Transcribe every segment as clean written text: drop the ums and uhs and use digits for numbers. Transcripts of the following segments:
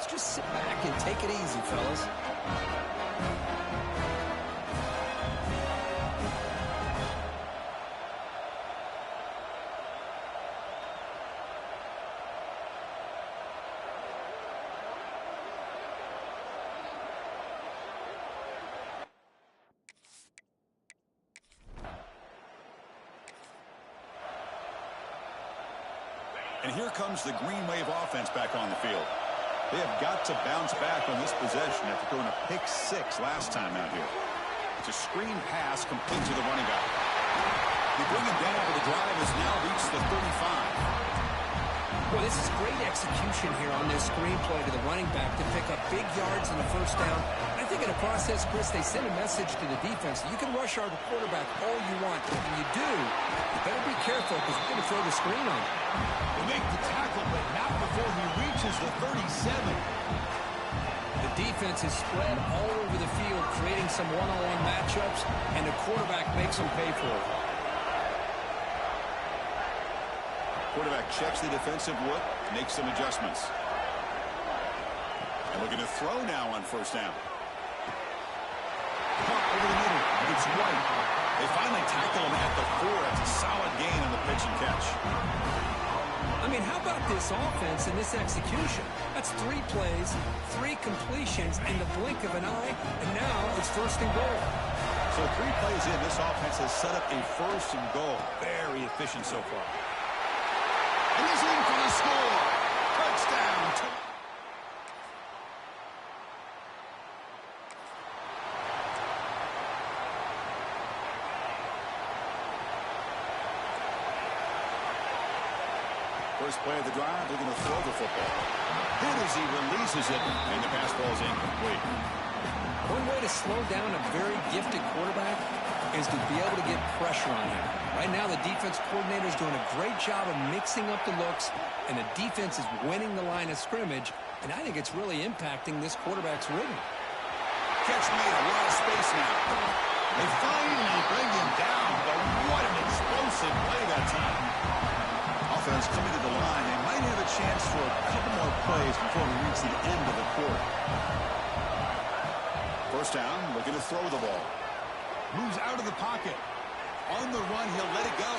let's just sit back and take it easy, fellas. And here comes the Green Wave offense back on the field. They have got to bounce back on this possession after throwing a pick-6 last time out here. It's a screen pass complete to the running back. They bring him down, but the drive has now reached the 35. Well, this is great execution here on this screenplay to the running back to pick up big yards in the first down. I think in the process, Chris, they send a message to the defense. You can rush our quarterback all you want, but when you do, you better be careful because we're going to throw the screen on him. They make the tackle, but not before he reaches the 37. The defense is spread all over the field, creating some one-on-one matchups, and the quarterback makes them pay for it. Quarterback checks the defensive look, makes some adjustments. And looking to throw now on first down. Caught over the middle. It's White. They finally tackle him at the 4. It's a solid gain on the pitch and catch. I mean, how about this offense and this execution? That's 3 plays, 3 completions in the blink of an eye, and now it's first and goal. So 3 plays in, this offense has set up a first and goal. Very efficient so far. And he's in for the score. Touchdown. First play of the drive, they're going to throw the football. Hit as he releases it, and the pass ball is incomplete. One way to slow down a very gifted quarterback is to be able to get pressure on him. Right now, the defense coordinator is doing a great job of mixing up the looks, and the defense is winning the line of scrimmage, and I think it's really impacting this quarterback's rhythm. Catch made, a lot of space now. They finally bring him down, but what an explosive play that time. Offense coming to the line. They might have a chance for a couple more plays before we reach the end of the quarter. First down, looking to throw the ball. Moves out of the pocket. On the run, he'll let it go.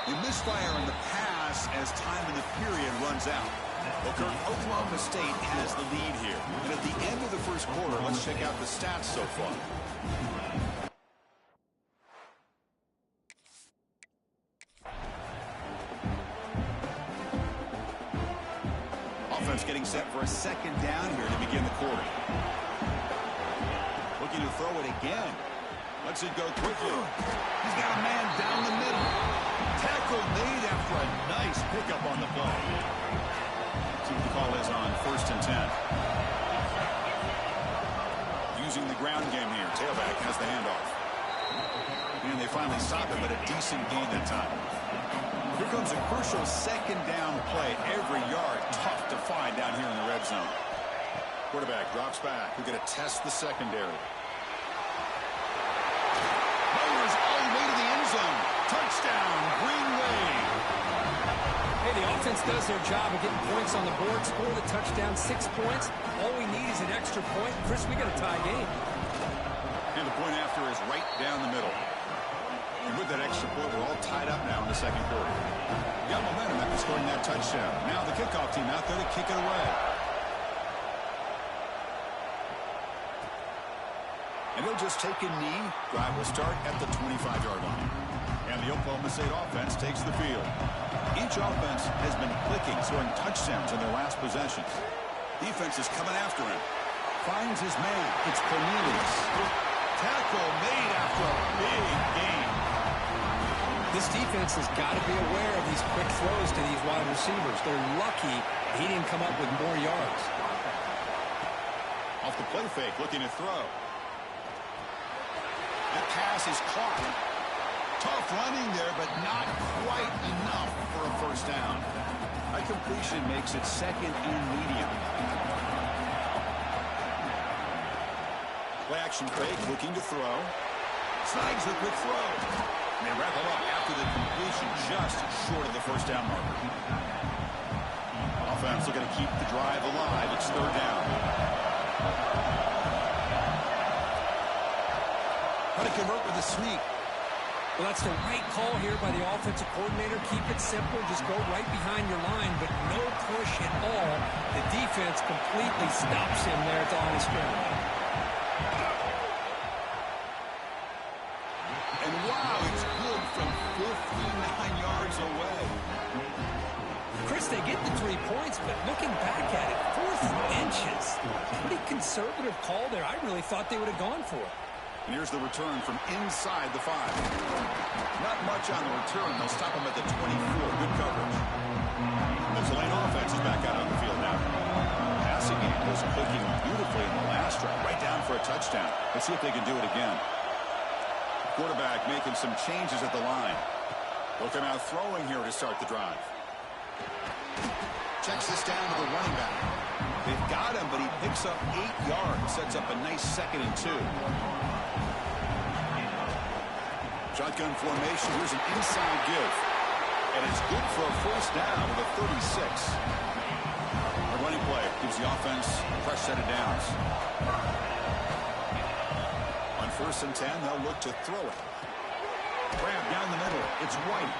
He misfire in the pass as time in the period runs out. Well, Kirk, Oklahoma State has the lead here. And at the end of the first quarter, let's check out the stats so far. Offense getting set for a second down here to begin the quarter. Looking to throw it again. Lets it go quickly. He's got a man down the middle. Tackle made after a nice pickup on the play. See what the call is on 1st and 10. Using the ground game here. Tailback has the handoff. And they finally stop him, but a decent gain that time. Here comes a crucial second down play. Every yard tough to find down here in the red zone. Quarterback drops back. We're going to test the secondary. Mowers all the way to the end zone. Touchdown, Green Wave. Hey, the offense does their job of getting points on the board. Score the touchdown, 6 points. All we need is an extra point. Chris, we got a tie game. And the point after is right down the middle. And with that extra point, we're all tied up now in the second quarter. Got momentum after scoring that touchdown. Now the kickoff team out there to kick it away. And they'll just take a knee. Drive will start at the 25-yard line. And the Oklahoma State offense takes the field. Each offense has been clicking, scoring touchdowns in their last possessions. Defense is coming after him. Finds his man. It's Cornelius. Tackle made after a big gain. This defense has got to be aware of these quick throws to these wide receivers. They're lucky he didn't come up with more yards. Off the play fake, looking to throw. That pass is caught. Tough running there, but not quite enough for a first down. That completion makes it second and medium. Play action fake, looking to throw. Snags the quick throw. And they wrap it up after the completion just short of the first down marker. Offense looking to keep the drive alive. It's third down. Try to convert with a sneak. Well, that's the right call here by the offensive coordinator. Keep it simple. Just go right behind your line, but no push at all. The defense completely stops him there at the line of scrimmage. And wow, it's good from 59 yards away. Chris, they get the 3 points, but looking back at it, 4th inches. Pretty conservative call there. I really thought they would have gone for it. And here's the return from inside the 5. Not much on the return. They'll stop him at the 24. Good coverage. The Tulane offense is back out on the field now. Passing game was clicking beautifully in the last drive. Right down for a touchdown. Let's see if they can do it again. Quarterback making some changes at the line. Looking out throwing here to start the drive. Checks this down to the running back. They've got him, but he picks up 8 yards. Sets up a nice 2nd and 2. Shotgun formation. Here's an inside give. And it's good for a 1st down with a 36. The running play gives the offense a fresh set of downs. On 1st and 10, they'll look to throw it. Grab down the middle. It's White.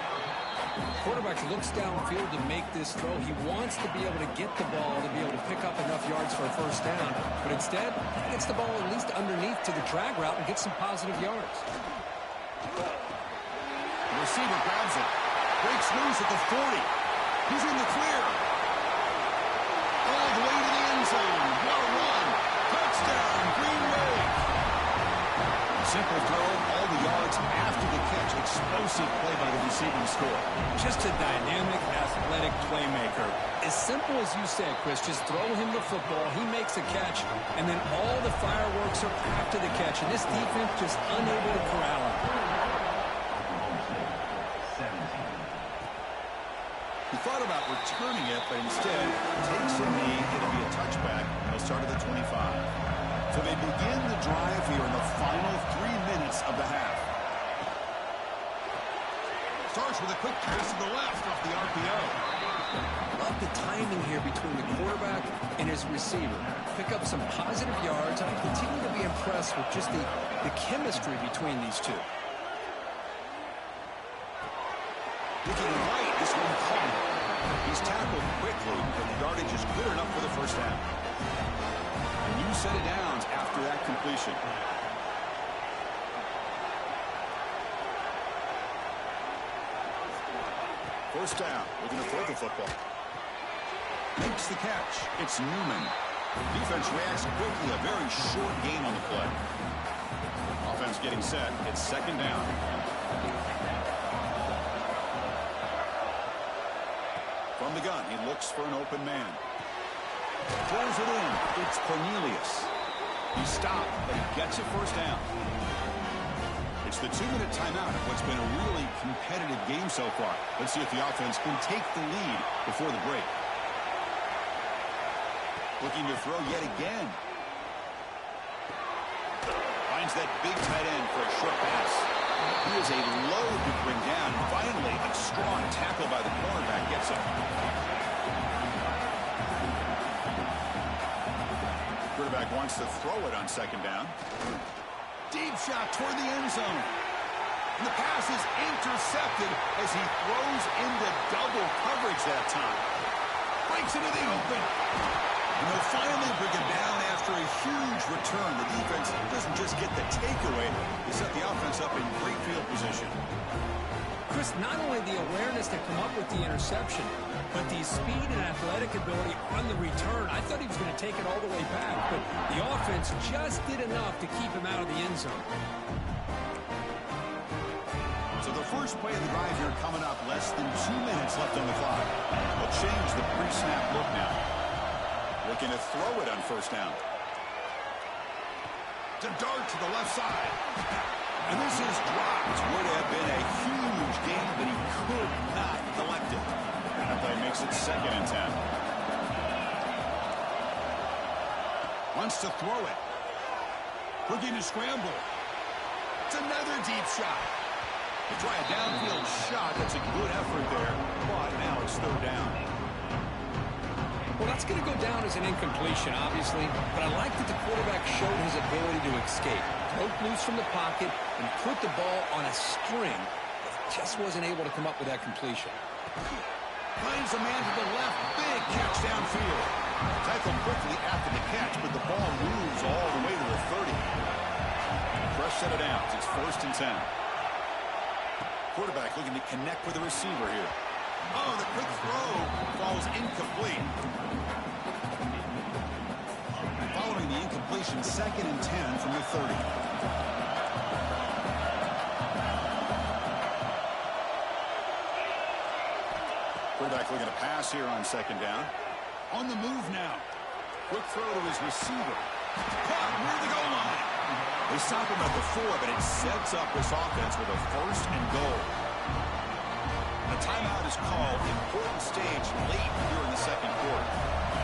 Quarterback looks downfield to make this throw. He wants to be able to get the ball to be able to pick up enough yards for a 1st down. But instead, he gets the ball at least underneath to the drag route and gets some positive yards. The receiver grabs it. Breaks loose at the 40. He's in the clear. All the way to the end zone. What a run. Touchdown, Green Wave. Simple throw, all the yards after the catch. Explosive play by the receiving score. Just a dynamic, athletic playmaker. As simple as you said, Chris, just throw him the football, he makes a catch, and then all the fireworks are after the catch, and this defense just unable to corral him. He thought about returning it, but instead takes a knee. It'll be a touchback. He'll start at the 25. So they begin the drive here in the final 3 minutes of the half. Starts with a quick pass to the left off the RPO. Love the timing here between the quarterback and his receiver. Pick up some positive yards. I continue to be impressed with just the chemistry between these two. Looking right, this one caught. He's tackled quickly, but the yardage is good enough for the 1st down. A new set of downs after that completion. First down, looking to throw the football. Makes the catch. It's Newman. Defense reacts quickly. A very short game on the play. Offense getting set. It's 2nd down. From the gun, he looks for an open man. Throws it in. It's Cornelius. He stopped, but he gets it 1st down. It's the 2-minute timeout of what's been a really competitive game so far. Let's see if the offense can take the lead before the break. Looking to throw yet again. Finds that big tight end for a short pass. He is a load to bring down. Finally, a strong tackle by the cornerback gets him. Quarterback wants to throw it on 2nd down. Deep shot toward the end zone. And the pass is intercepted as he throws into double coverage that time. Breaks into the open. And they'll finally bring him down after a huge return. The defense doesn't just get the takeaway. They set the offense up in great field position. Chris, not only the awareness to come up with the interception, but the speed and athletic ability on the return. I thought he was going to take it all the way back, but the offense just did enough to keep him out of the end zone. So the first play of the drive here coming up, less than 2 minutes left on the clock. They'll change the pre-snap look now. Looking to throw it on 1st down. To dart to the left side. And this is dropped. Would have been a huge gain, but he could not collect it. That play makes it 2nd and 10. Wants to throw it. Looking to scramble. It's another deep shot. They try a downfield shot. That's a good effort there. But now it's 3rd down. Well, that's going to go down as an incompletion, obviously, but I like that the quarterback showed his ability to escape. broke loose from the pocket and put the ball on a string, but just wasn't able to come up with that completion. Finds a man to the left. Big catch downfield. Tackled quickly after the catch, but the ball moves all the way to the 30. Fresh set of downs. It's 1st and 10. Quarterback looking to connect with the receiver here. Oh, the quick throw falls incomplete. Following the incompletion, 2nd and 10 from the 30. Quarterback looking to pass here on 2nd down. On the move now. Quick throw to his receiver. Caught near the goal line. They stop him at the 4, but it sets up this offense with a 1st and goal. A timeout is called. Important stage late here in the 2nd quarter.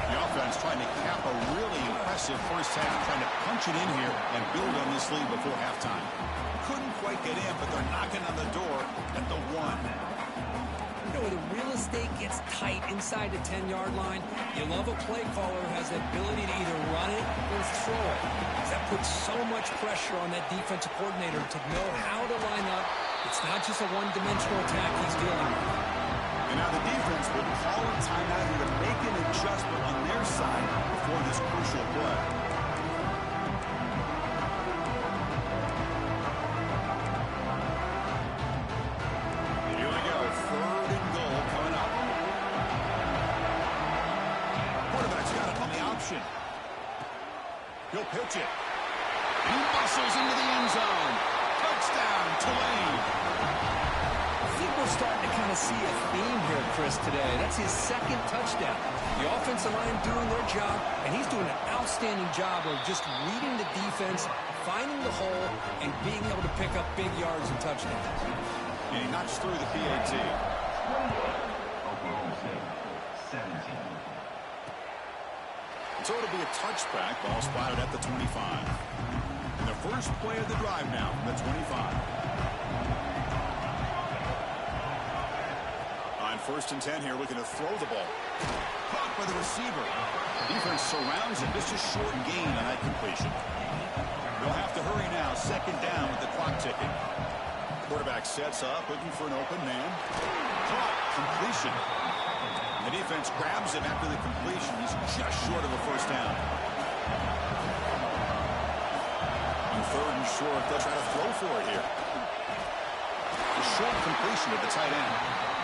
The offense trying to cap a really impressive first half, trying to punch it in here and build on this lead before halftime. Couldn't quite get in, but they're knocking on the door at the 1. You know, when the real estate gets tight inside the 10-yard line, you love a play caller who has the ability to either run it or throw it. That puts so much pressure on that defensive coordinator to know how to line up. It's not just a one-dimensional attack he's dealing with. And now the defense will call a timeout to make an adjustment on their side before this crucial play. Here we go, 3rd and goal coming up. Quarterback's got it on the option. He'll pitch it. He muscles into the end zone. Touchdown, Tulane. I think we're starting to kind of see a theme here, Chris, today. That's his 2nd touchdown. The offensive line doing their job, and he's doing an outstanding job of just reading the defense, finding the hole, and being able to pick up big yards and touchdowns. And he knocks through the PAT. So it'll be a touchback. Ball spotted at the 25. And the first play of the drive now from the 25. On 1st and 10 here, looking to throw the ball. Caught by the receiver. Defense surrounds him. Just a short gain on that completion. They'll have to hurry now. 2nd down with the clock ticking. Quarterback sets up, looking for an open man. Caught. Completion. The defense grabs him after the completion. He's just short of a 1st down. On 3rd and short, they'll try to throw for it here. A short completion to the tight end.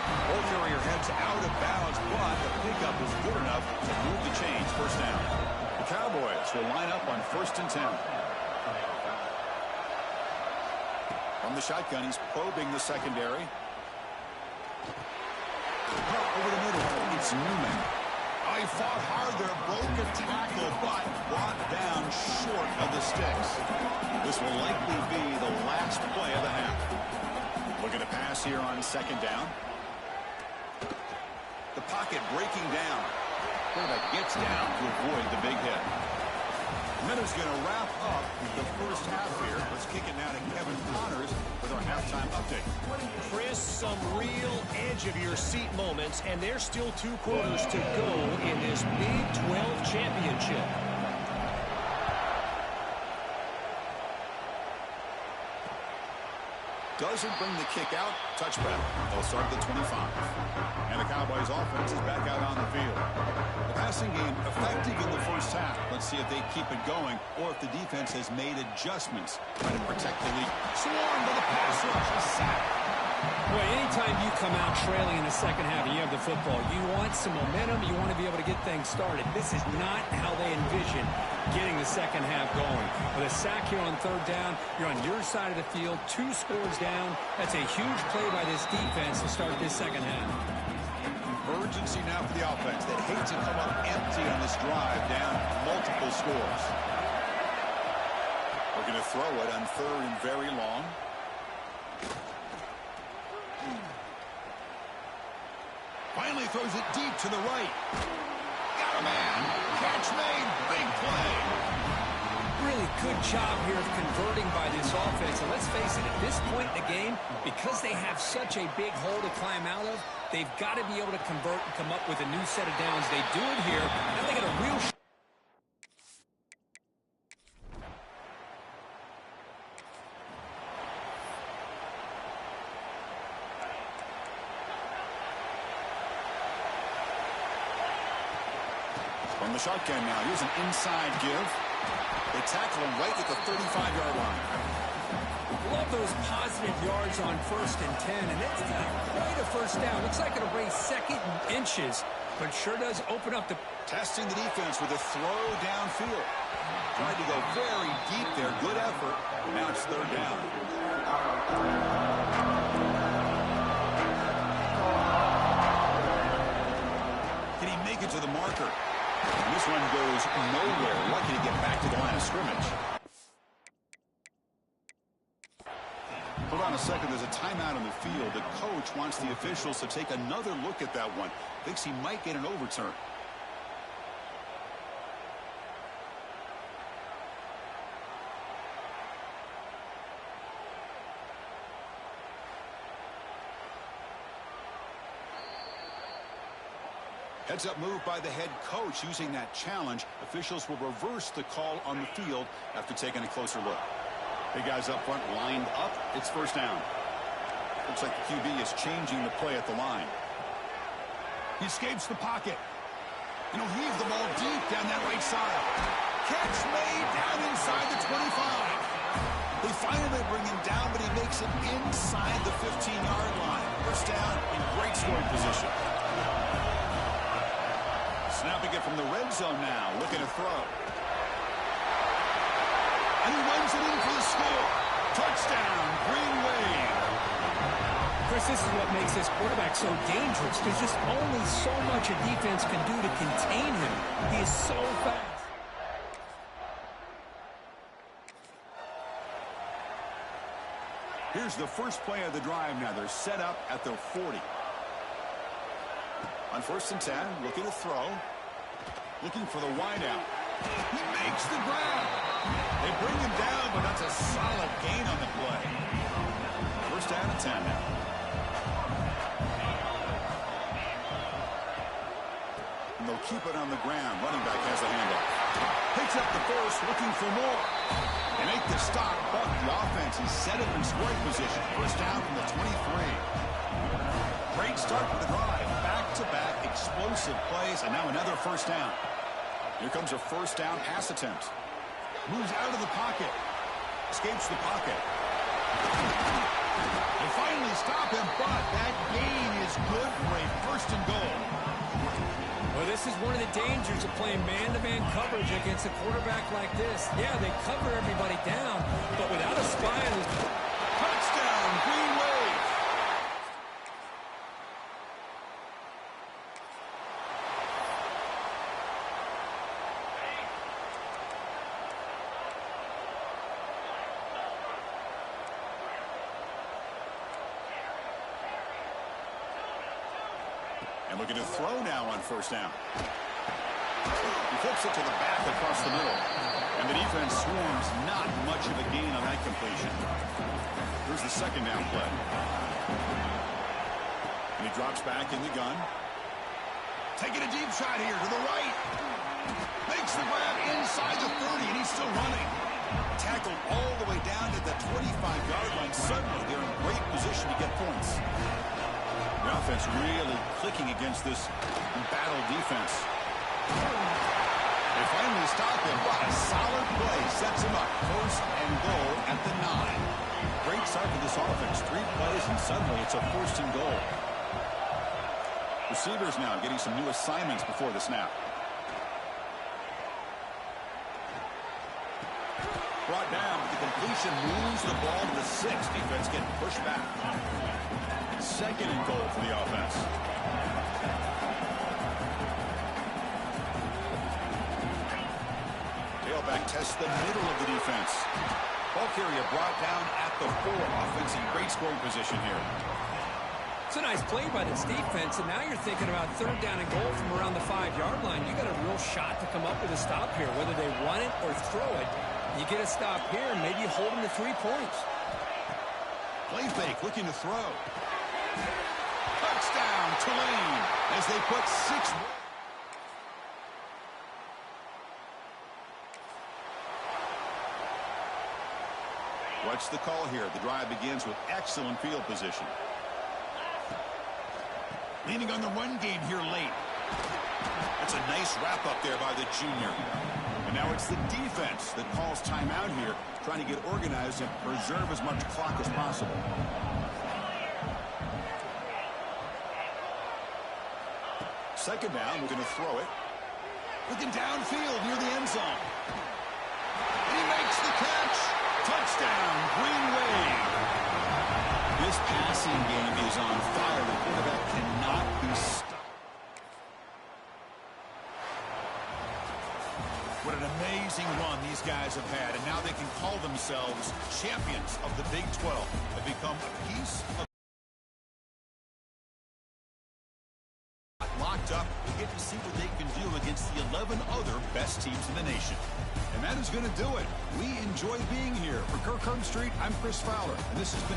Ball carrier heads out of bounds, but the pickup is good enough to move the chains. 1st down. The Cowboys will line up on 1st and 10. From the shotgun, he's probing the secondary. Over the middle, it's Newman. Oh, he fought hard there, broke a tackle, but brought down short of the sticks. This will likely be the last play of the half. Looking to pass here on 2nd down. The pocket breaking down. Quarterback gets down to avoid the big hit. And then it's going to wrap up the first half here. Let's kick it now to Kevin Connors with our halftime update. Chris, some real edge-of-your-seat moments, and there's still 2 quarters to go in this Big 12 championship. Doesn't bring the kick out. Touchback. They'll start at the 25. And the Cowboys offense is back out on the field. The passing game effective in the first half. Let's see if they keep it going or if the defense has made adjustments trying to protect the lead. Swarmed by the pass rush. A sack. Boy, anytime you come out trailing in the second half and you have the football, you want some momentum. You want to be able to get things started. This is not how they envision getting the second half going. With a sack here on 3rd down, you're on your side of the field, 2 scores down. That's a huge play by this defense to start this second half. Urgency now for the offense that hates to come up empty on this drive, down multiple scores. We're going to throw it on 3rd and very long. Finally throws it deep to the right. Got a man. Catch made. Big play. Really good job here of converting by this offense. And let's face it, at this point in the game, because they have such a big hole to climb out of, they've got to be able to convert and come up with a new set of downs. They do it here. Now they got a real From the shotgun now, here's an inside give. They tackle him right at the 35-yard line. Love those positive yards on 1st and 10, and it's not quite a first down. Looks like it'll raise 2nd and inches, but sure does open up the... Testing the defense with a throw downfield. Tried to go very deep there. Good effort. Now it's 3rd down. Can he make it to the marker? And this one goes nowhere. Lucky to get back to the line of scrimmage. Hold on a second. There's a timeout on the field. The coach wants the officials to take another look at that one. Thinks he might get an overturn. Heads-up move by the head coach using that challenge. Officials will reverse the call on the field after taking a closer look. Big guys up front lined up. It's 1st down. Looks like the QB is changing the play at the line. He escapes the pocket. And he'll heave the ball deep down that right side. Catch made down inside the 25. They finally bring him down, but he makes it inside the 15-yard line. 1st down in great scoring position. Snapping it from the red zone now, looking to throw. And he runs it in for the score. Touchdown, Green Wave. Chris, this is what makes this quarterback so dangerous. There's just only so much a defense can do to contain him. He is so fast. Here's the first play of the drive now. They're set up at the 40. On 1st and 10, looking to throw. Looking for the wideout. He makes the grab. They bring him down, but that's a solid gain on the play. 1st down and 10 now. And they'll keep it on the ground. Running back has the handoff. Picks up the first, looking for more. They make the stop, but the offense is set up in scoring position. 1st down from the 23. Great start to the drive. Back-to-back explosive plays, and now another 1st down. Here comes a 1st down pass attempt. Moves out of the pocket. Escapes the pocket. They finally stop him, but that gain is good for a 1st and goal. Well, this is one of the dangers of playing man-to-man coverage against a quarterback like this. Yeah, they cover everybody down, but without a spy on his... Touchdown, Green Wave. And looking to throw now on 1st down. He flips it to the back across the middle. And the defense swarms. Not much of a gain on that completion. Here's the 2nd down play. And he drops back in the gun. Taking a deep shot here to the right. Makes the grab inside the 30, and he's still running. Tackled all the way down to the 25-yard line. Suddenly, they're in great position to get points. The offense really clicking against this embattled defense. They finally stop him, but a solid play sets him up. 1st and goal at the 9. Great start to this offense. 3 plays, and suddenly it's a 1st and goal. Receivers now getting some new assignments before the snap. Brought down. The completion moves the ball to the 6. Defense getting pushed back. 2nd and goal for the offense. Tailback tests the middle of the defense. Ball carrier brought down at the 4. Offense in great scoring position here. It's a nice play by this defense, and now you're thinking about 3rd down and goal from around the 5-yard line. You got a real shot to come up with a stop here, whether they run it or throw it. You get a stop here, and maybe you hold them to 3 points. Play fake, looking to throw. Touchdown, Tulane, as they put 6. Watch the call here. The drive begins with excellent field position. Leaning on the run game here late. That's a nice wrap-up there by the junior. And now it's the defense that calls timeout here, trying to get organized and preserve as much clock as possible. Second down, we're going to throw it. Looking downfield near the end zone. And he makes the catch. Touchdown, Green Wave. This passing game is on fire. The quarterback cannot be stopped. What an amazing run these guys have had, and now they can call themselves champions of the Big 12. They've become a piece of locked up. We get to see what they can do against the 11 other best teams in the nation. And that is going to do it. We enjoy being here. For Kirk Herbstreit, I'm Chris Fowler, and this has been